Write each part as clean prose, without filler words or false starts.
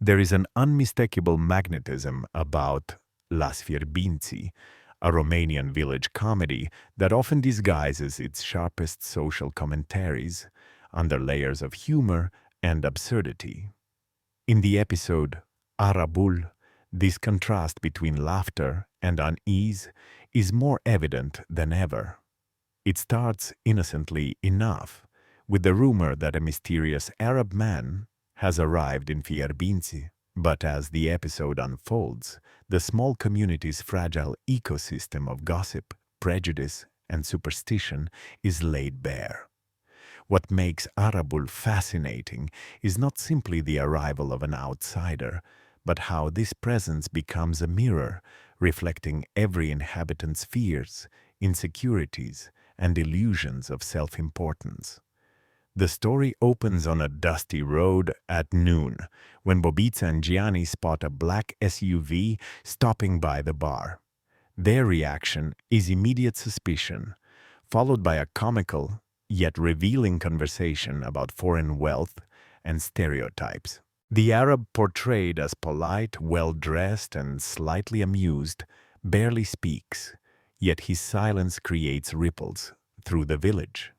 There is an unmistakable magnetism about Las Fierbinți, a Romanian village comedy that often disguises its sharpest social commentaries under layers of humor and absurdity. In the episode Arabul, this contrast between laughter and unease is more evident than ever. It starts innocently enough, with the rumor that a mysterious Arab man has arrived in Fierbinți, but as the episode unfolds, the small community's fragile ecosystem of gossip, prejudice, and superstition is laid bare. What makes Arabul fascinating is not simply the arrival of an outsider, but how this presence becomes a mirror, reflecting every inhabitant's fears, insecurities, and illusions of self-importance. The story opens on a dusty road at noon, when Bobița and Gianni spot a black SUV stopping by the bar. Their reaction is immediate suspicion, followed by a comical yet revealing conversation about foreign wealth and stereotypes. The Arab, portrayed as polite, well-dressed, and slightly amused, barely speaks, yet his silence creates ripples through the village.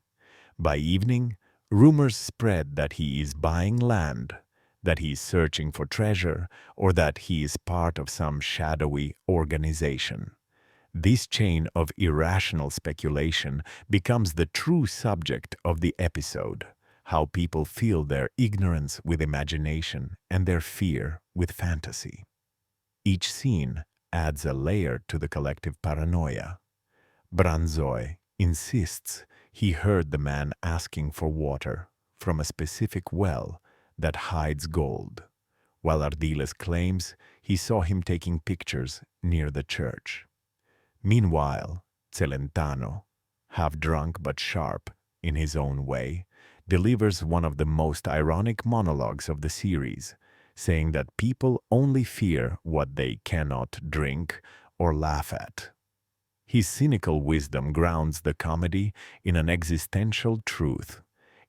By evening, rumors spread that he is buying land, that he is searching for treasure, or that he is part of some shadowy organization. This chain of irrational speculation becomes the true subject of the episode, how people fill their ignorance with imagination and their fear with fantasy. Each scene adds a layer to the collective paranoia. Branzoi insists he heard the man asking for water from a specific well that hides gold, while Ardiles claims he saw him taking pictures near the church. Meanwhile, Celentano, half drunk but sharp in his own way, delivers one of the most ironic monologues of the series, saying that people only fear what they cannot drink or laugh at. His cynical wisdom grounds the comedy in an existential truth.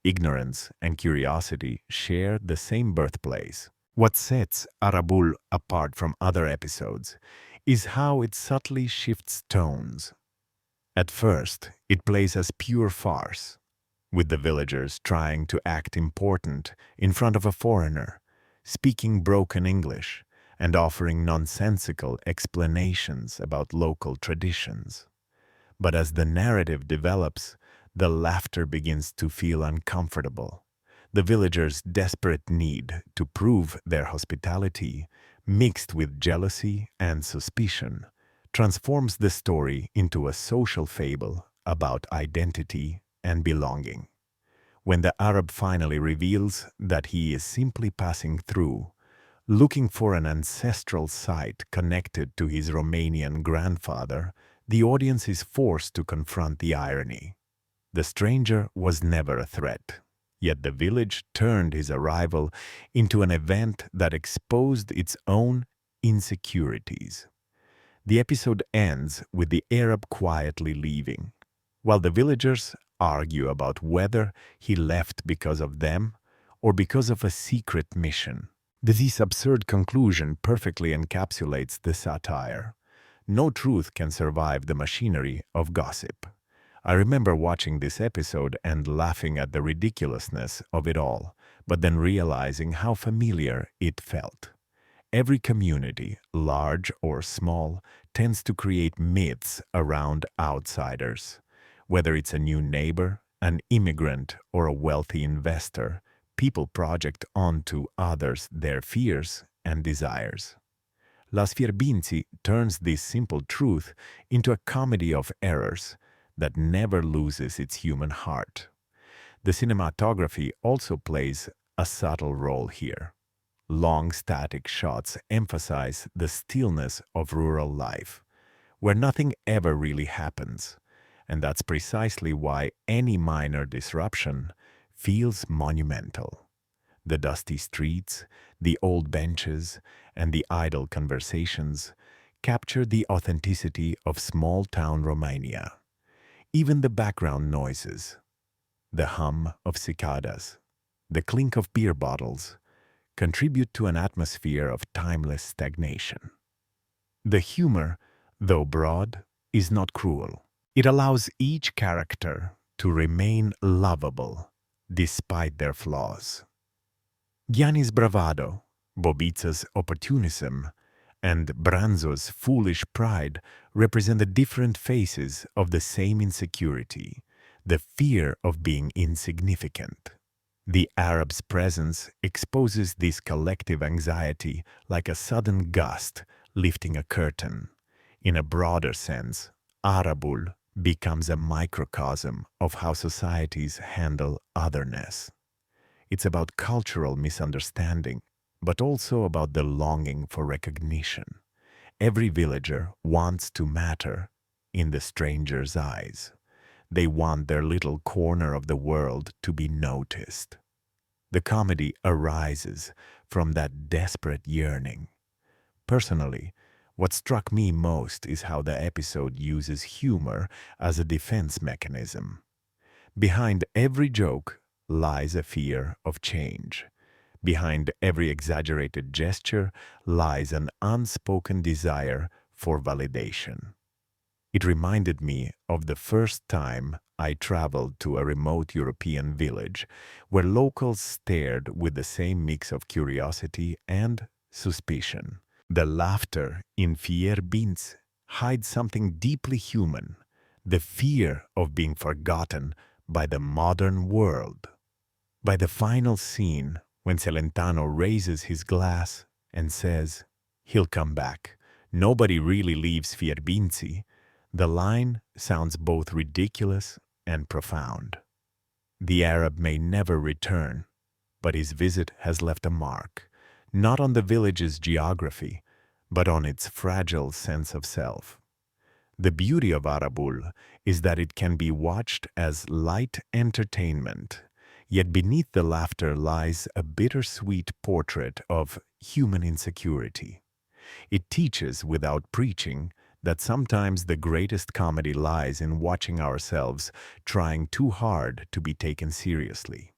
Ignorance and curiosity share the same birthplace. What sets Arabul apart from other episodes is how it subtly shifts tones. At first, it plays as pure farce, with the villagers trying to act important in front of a foreigner, speaking broken English, and offering nonsensical explanations about local traditions. But as the narrative develops, the laughter begins to feel uncomfortable. The villagers' desperate need to prove their hospitality, mixed with jealousy and suspicion, transforms the story into a social fable about identity and belonging. When the Arab finally reveals that he is simply passing through, looking for an ancestral site connected to his Romanian grandfather, the audience is forced to confront the irony. The stranger was never a threat, yet the village turned his arrival into an event that exposed its own insecurities. The episode ends with the Arab quietly leaving, while the villagers argue about whether he left because of them or because of a secret mission. This absurd conclusion perfectly encapsulates the satire. No truth can survive the machinery of gossip. I remember watching this episode and laughing at the ridiculousness of it all, but then realizing how familiar it felt. Every community, large or small, tends to create myths around outsiders. Whether it's a new neighbor, an immigrant, or a wealthy investor, people project onto others their fears and desires. Las Fierbinți turns this simple truth into a comedy of errors that never loses its human heart. The cinematography also plays a subtle role here. Long static shots emphasize the stillness of rural life, where nothing ever really happens, and that's precisely why any minor disruption feels monumental. The dusty streets, the old benches, and the idle conversations capture the authenticity of small-town Romania. Even the background noises, the hum of cicadas, the clink of beer bottles, contribute to an atmosphere of timeless stagnation. The humor, though broad, is not cruel. It allows each character to remain lovable despite their flaws. Gianni's bravado, Bobica's opportunism, and Branzo's foolish pride represent the different faces of the same insecurity, the fear of being insignificant. The Arab's presence exposes this collective anxiety like a sudden gust lifting a curtain. In a broader sense, Arabul becomes a microcosm of how societies handle otherness. It's about cultural misunderstanding, but also about the longing for recognition. Every villager wants to matter in the stranger's eyes. They want their little corner of the world to be noticed. The comedy arises from that desperate yearning. Personally, what struck me most is how the episode uses humor as a defense mechanism. Behind every joke lies a fear of change. Behind every exaggerated gesture lies an unspoken desire for validation. It reminded me of the first time I traveled to a remote European village where locals stared with the same mix of curiosity and suspicion. The laughter in Fierbints hides something deeply human, the fear of being forgotten by the modern world. By the final scene, when Celentano raises his glass and says, "He'll come back. Nobody really leaves Fierbinzi," the line sounds both ridiculous and profound. The Arab may never return, but his visit has left a mark, not on the village's geography, but on its fragile sense of self. The beauty of Arabul is that it can be watched as light entertainment, yet beneath the laughter lies a bittersweet portrait of human insecurity. It teaches without preaching that sometimes the greatest comedy lies in watching ourselves trying too hard to be taken seriously.